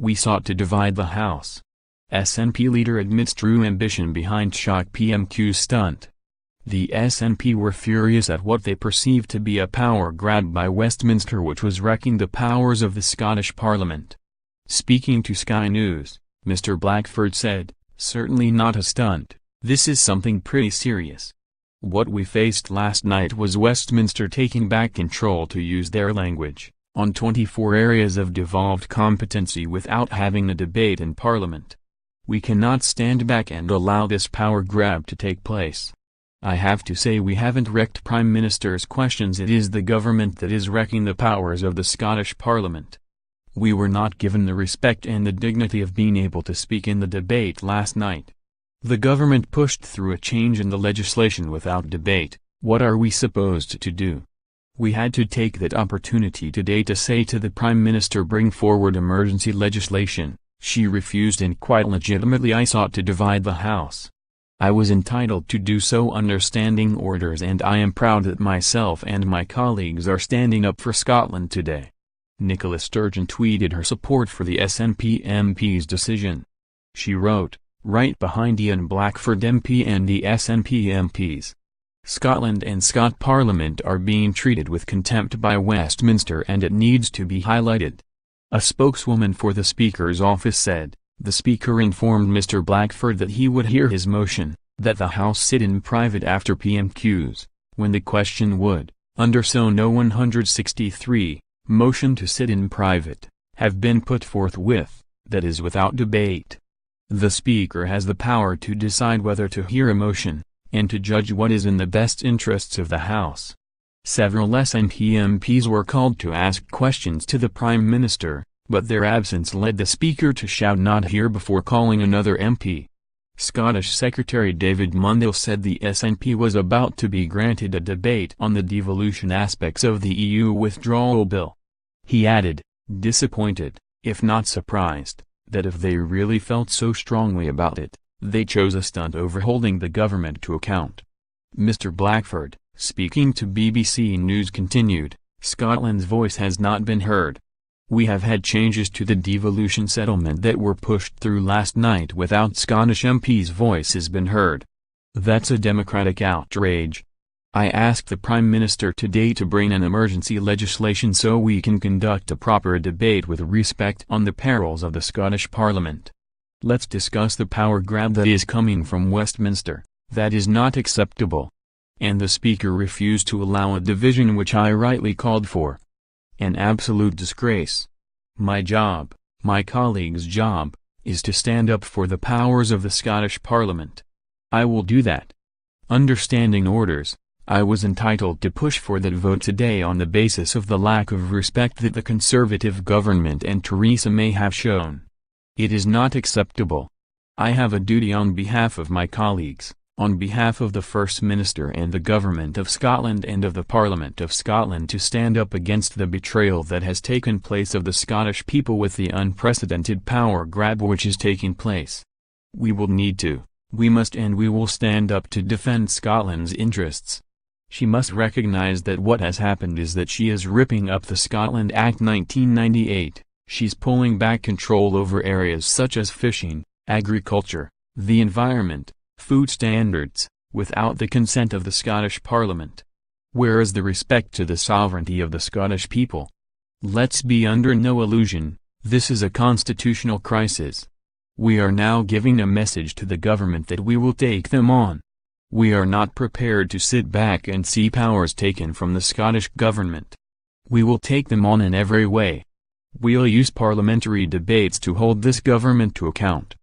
We sought to divide the House. SNP leader admits true ambition behind SHOCK PMQs stunt. The SNP were furious at what they perceived to be a power grab by Westminster, which was wrecking the powers of the Scottish Parliament. Speaking to Sky News, Mr. Blackford said, "Certainly not a stunt, this is something pretty serious. What we faced last night was Westminster taking back control, to use their language, on 24 areas of devolved competency without having a debate in Parliament. We cannot stand back and allow this power grab to take place. I have to say we haven't wrecked Prime Minister's questions, it is the government that is wrecking the powers of the Scottish Parliament. We were not given the respect and the dignity of being able to speak in the debate last night. The government pushed through a change in the legislation without debate. What are we supposed to do? We had to take that opportunity today to say to the Prime Minister, bring forward emergency legislation. She refused, and quite legitimately I sought to divide the House. I was entitled to do so under standing orders, and I am proud that myself and my colleagues are standing up for Scotland today." Nicola Sturgeon tweeted her support for the SNP MP's decision. She wrote, "Right behind Ian Blackford MP and the SNP MPs. Scotland and Scot Parliament are being treated with contempt by Westminster, and it needs to be highlighted." A spokeswoman for the Speaker's office said, "The Speaker informed Mr. Blackford that he would hear his motion, that the House sit in private after PMQs, when the question would, under So No 163, motion to sit in private, have been put forthwith, that is without debate. The Speaker has the power to decide whether to hear a motion, and to judge what is in the best interests of the House." Several SNP MPs were called to ask questions to the Prime Minister, but their absence led the Speaker to shout "not here" before calling another MP. Scottish Secretary David Mundell said the SNP was about to be granted a debate on the devolution aspects of the EU withdrawal bill. He added, disappointed, if not surprised, that if they really felt so strongly about it, they chose a stunt over holding the government to account. Mr. Blackford, speaking to BBC News, continued, "Scotland's voice has not been heard. We have had changes to the devolution settlement that were pushed through last night without Scottish MPs' voices been heard. That's a democratic outrage. I ask the Prime Minister today to bring an emergency legislation so we can conduct a proper debate with respect on the perils of the Scottish Parliament. Let's discuss the power grab that is coming from Westminster. That is not acceptable." And the Speaker refused to allow a division which I rightly called for. "An absolute disgrace. My job, my colleagues' job, is to stand up for the powers of the Scottish Parliament. I will do that. Under standing orders, I was entitled to push for that vote today on the basis of the lack of respect that the Conservative government and Theresa May have shown. It is not acceptable. I have a duty on behalf of my colleagues, on behalf of the First Minister and the Government of Scotland and of the Parliament of Scotland, to stand up against the betrayal that has taken place of the Scottish people with the unprecedented power grab which is taking place. We will need to, we must, and we will stand up to defend Scotland's interests. She must recognize that what has happened is that she is ripping up the Scotland Act 1998, she's pulling back control over areas such as fishing, agriculture, the environment, food standards, without the consent of the Scottish Parliament. Where is the respect to the sovereignty of the Scottish people? Let's be under no illusion, this is a constitutional crisis. We are now giving a message to the government that we will take them on. We are not prepared to sit back and see powers taken from the Scottish government. We will take them on in every way. We'll use parliamentary debates to hold this government to account.